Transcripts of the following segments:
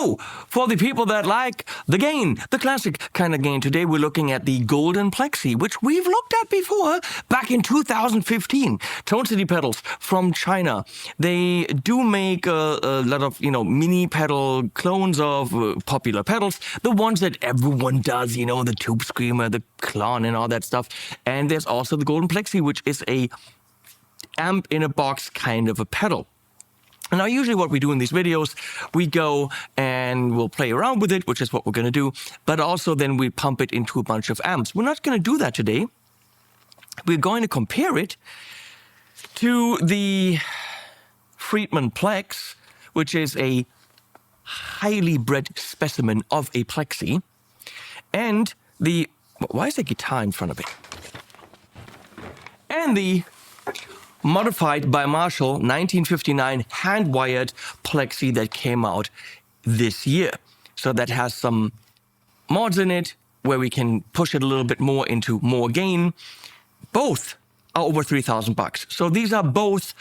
So, for the people that like the gain, the classic kind of gain, today we're looking at the golden Plexi, which we've looked at before back in 2015. Tone City pedals from China. They do make a lot of, mini pedal clones of popular pedals, the ones that everyone does, the Tube Screamer, the Klon and all that stuff. And there's also the golden Plexi, which is a amp in a box kind of a pedal. Now, usually what we do in these videos, we go and we'll play around with it, which is what we're going to do, but also then we pump it into a bunch of amps. We're not going to do that today. We're going to compare it to the Friedman Plex, which is a highly bred specimen of a Plexi, and the... Why is there guitar in front of it? And the modified by Marshall 1959 hand-wired Plexi that came out this year. So that has some mods in it where we can push it a little bit more into more gain. Both are over $3,000. So these are both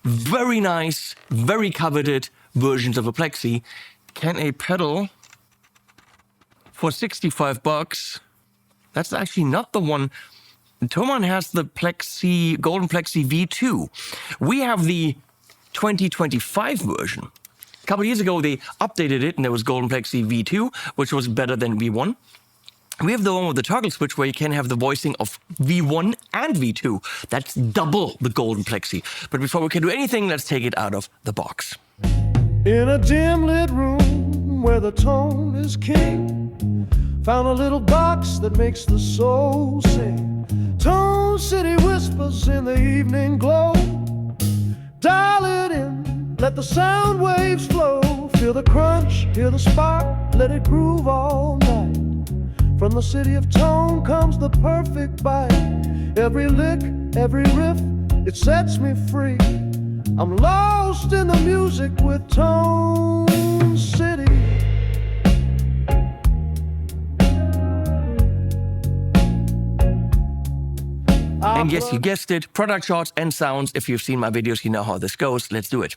very nice, very coveted versions of a Plexi. Can a pedal for $65? That's actually not the one. Thomann has the Plexi, golden Plexi V2. We have the 2025 version. A couple of years ago, they updated it, and there was golden Plexi V2, which was better than V1. We have the one with the toggle switch where you can have the voicing of V1 and V2. That's double the golden Plexi. But before we can do anything, let's take it out of the box. In a dim lit room where the tone is king, found a little box that makes the soul sing. Tone City whispers in the evening glow. Dial it in, let the sound waves flow. Feel the crunch, hear the spark, let it groove all night. From the city of tone comes the perfect bite. Every lick, every riff, it sets me free. I'm lost in the music with Tone City. And yes, you guessed it, product shots and sounds. If you've seen my videos, you know how this goes. Let's do it.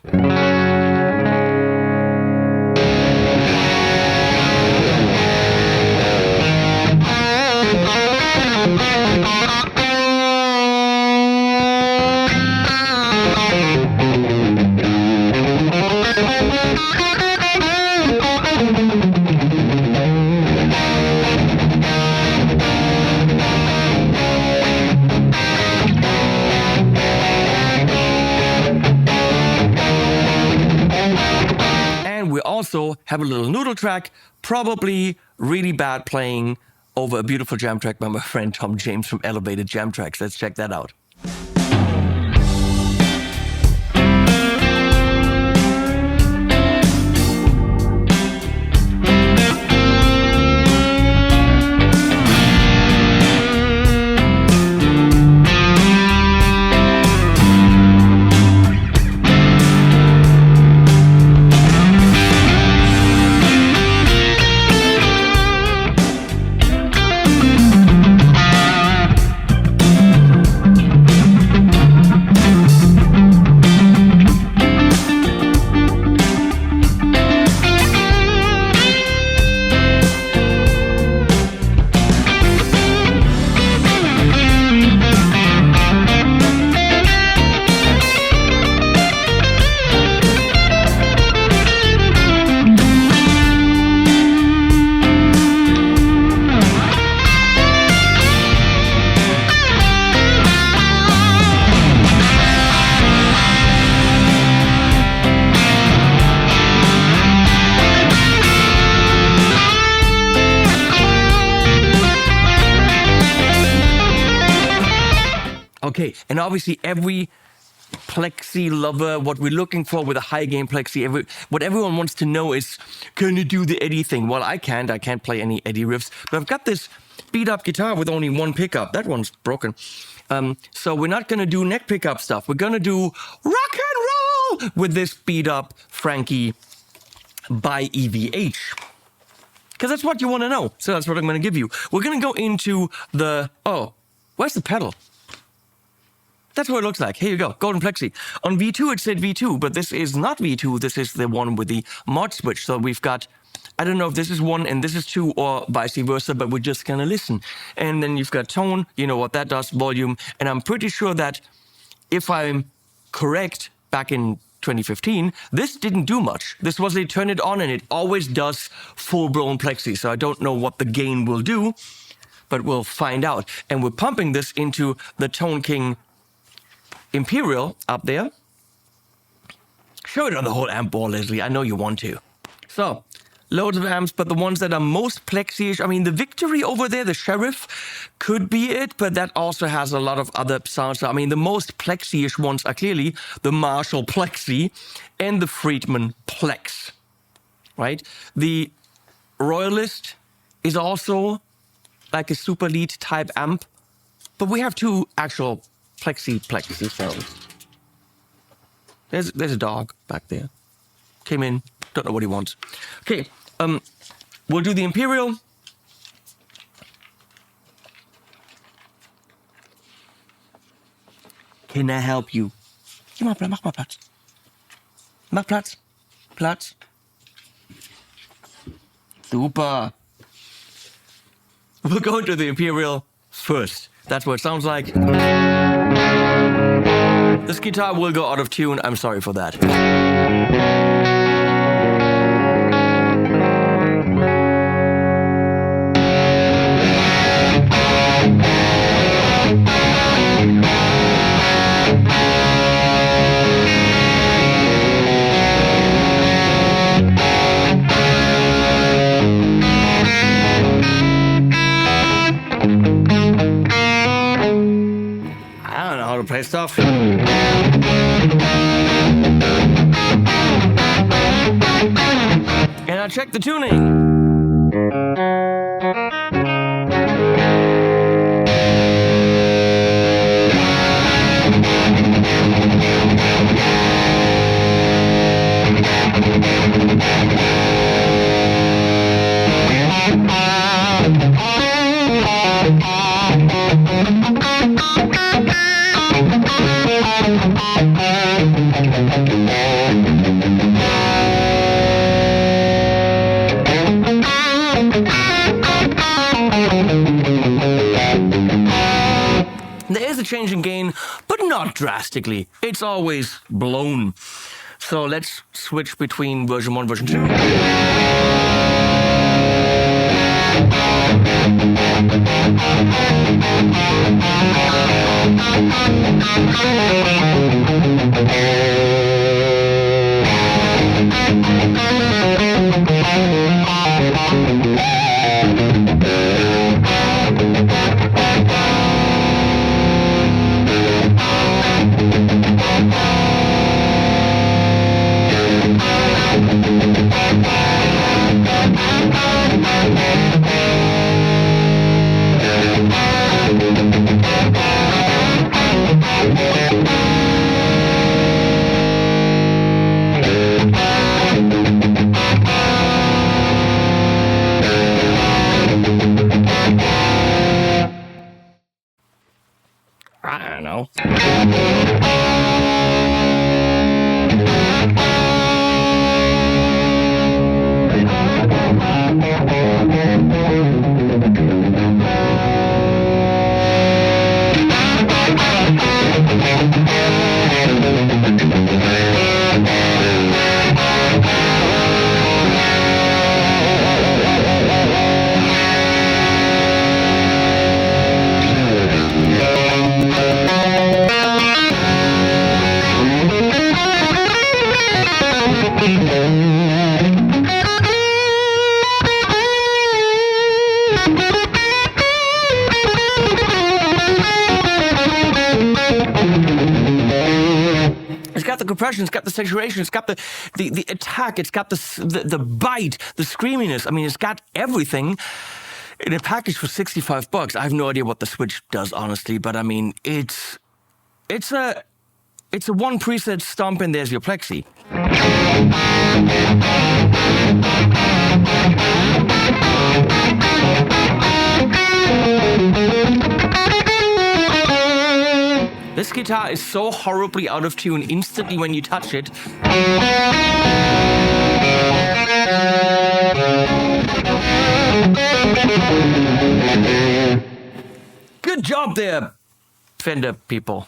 Also have a little noodle track, probably really bad playing over a beautiful jam track by my friend Tom James from Elevated Jam Tracks. Let's check that out. Okay, and obviously every Plexi lover, what we're looking for with a high gain Plexi, what everyone wants to know is, can you do the Eddie thing? Well, I can't play any Eddie riffs, but I've got this beat up guitar with only one pickup. That one's broken. So we're not gonna do neck pickup stuff. We're gonna do rock and roll with this beat up Frankie by EVH. Because that's what you want to know. So that's what I'm going to give you. We're going to go into the... Oh, where's the pedal? That's what it looks like. Here you go, Golden Plexi. On V2, it said V2, but this is not V2. This is the one with the mod switch. So we've got, I don't know if this is 1 and this is 2 or vice versa, but we're just gonna listen. And then you've got tone, you know what that does, volume. And I'm pretty sure that if I'm correct, back in 2015, this didn't do much. This was a turn it on and it always does full-blown Plexi. So I don't know what the gain will do, but we'll find out. And we're pumping this into the Tone King Imperial up there. Show it on the whole amp wall, Leslie. I know you want to. So, loads of amps, but the ones that are most Plexi-ish, I mean, the Victory over there, the Sheriff, could be it, but that also has a lot of other sounds. I mean, the most Plexi-ish ones are clearly the Marshall Plexi and the Friedman Plex, right? The Royalist is also like a super lead type amp, but we have two actual Plexi sounds. There's a dog back there. Came in, don't know what he wants. Okay, we'll do the Imperial. Can I help you? Mach mal Platz. Mach Platz. Platz. Super. We'll go into the Imperial first. That's what it sounds like. This guitar will go out of tune. I'm sorry for that. I don't know how to play stuff. And I checked the tuning. There is a change in gain, but not drastically. It's always blown. So let's switch between version 1 and version 2. I don't know. It's got the compression, it's got the saturation, it's got the attack, it's got the bite, the screaminess. I mean, it's got everything in a package for $65. I have no idea what the Switch does, honestly, but I mean, it's a one preset stomp and there's your Plexi. This This guitar is so horribly out of tune instantly when you touch it. Good job there, Fender people.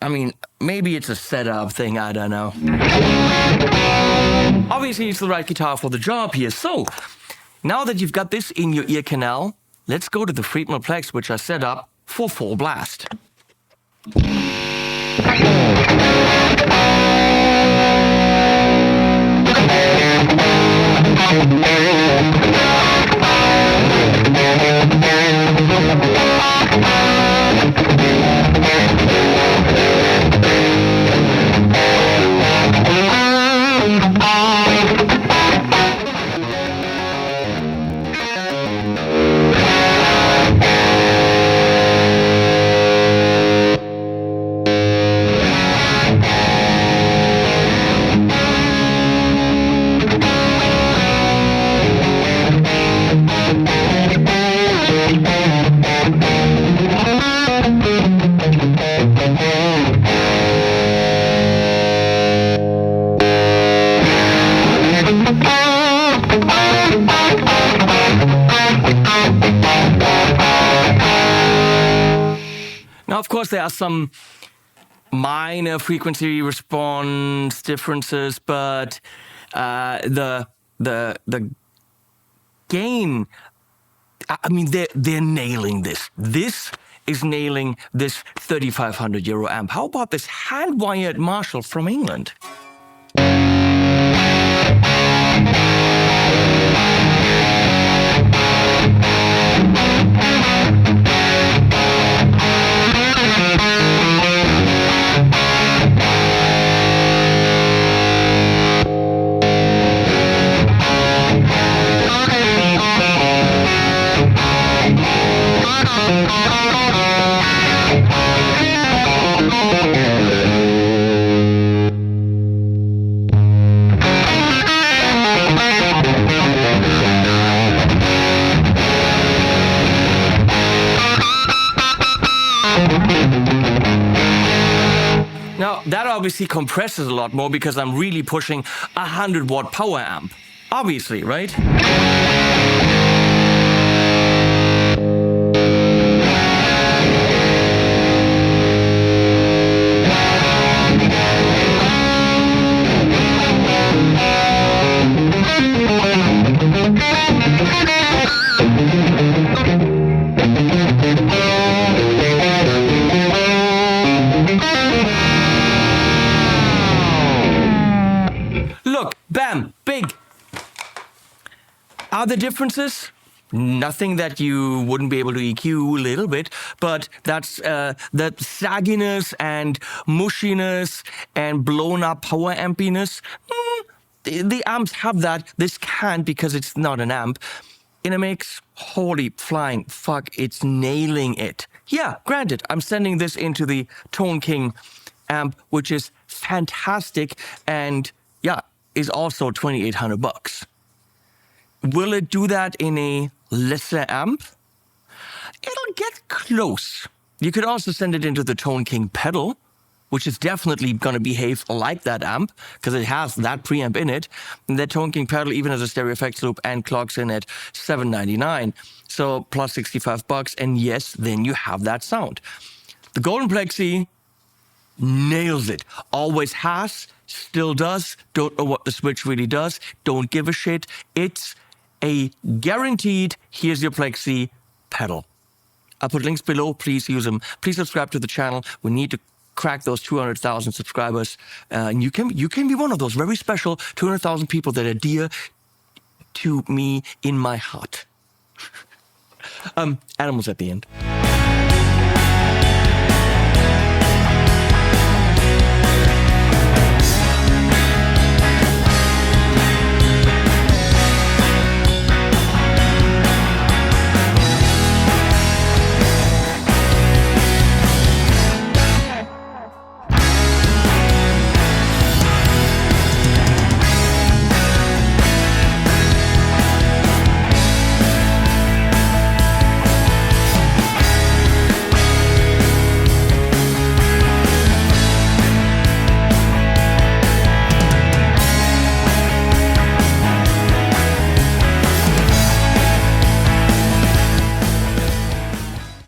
I mean, maybe it's a setup thing, I don't know. Obviously, it's the right guitar for the job here. So, now that you've got this in your ear canal, let's go to the Friedman Plex, which I set up for full blast. Now, of course, there are some minor frequency response differences, but the gain, I mean, they're nailing this. This is nailing this 3,500 euro amp. How about this hand-wired Marshall from England? Now, that obviously compresses a lot more because I'm really pushing a 100-watt power amp. Obviously, right? Look, bam, big. Are there differences? Nothing that you wouldn't be able to EQ a little bit, but that's that sagginess and mushiness and blown up power ampiness. The amps have that. This can't because it's not an amp. In a mix, holy flying fuck, it's nailing it. Yeah, granted, I'm sending this into the Tone King amp, which is fantastic and yeah, is also 2,800 bucks. Will it do that in a lesser amp? It'll get close. You could also send it into the Tone King pedal, which is definitely going to behave like that amp because it has that preamp in it. And that Tone King pedal even has a stereo effects loop and clocks in at $799. So plus 65 bucks. And yes, then you have that sound. The Golden Plexi nails it. Always has, still does. Don't know what the switch really does. Don't give a shit. It's a guaranteed, here's your Plexi pedal. I'll put links below. Please use them. Please subscribe to the channel. We need to crack those 200,000 subscribers. And you can be one of those very special 200,000 people that are dear to me in my heart. Animals at the end.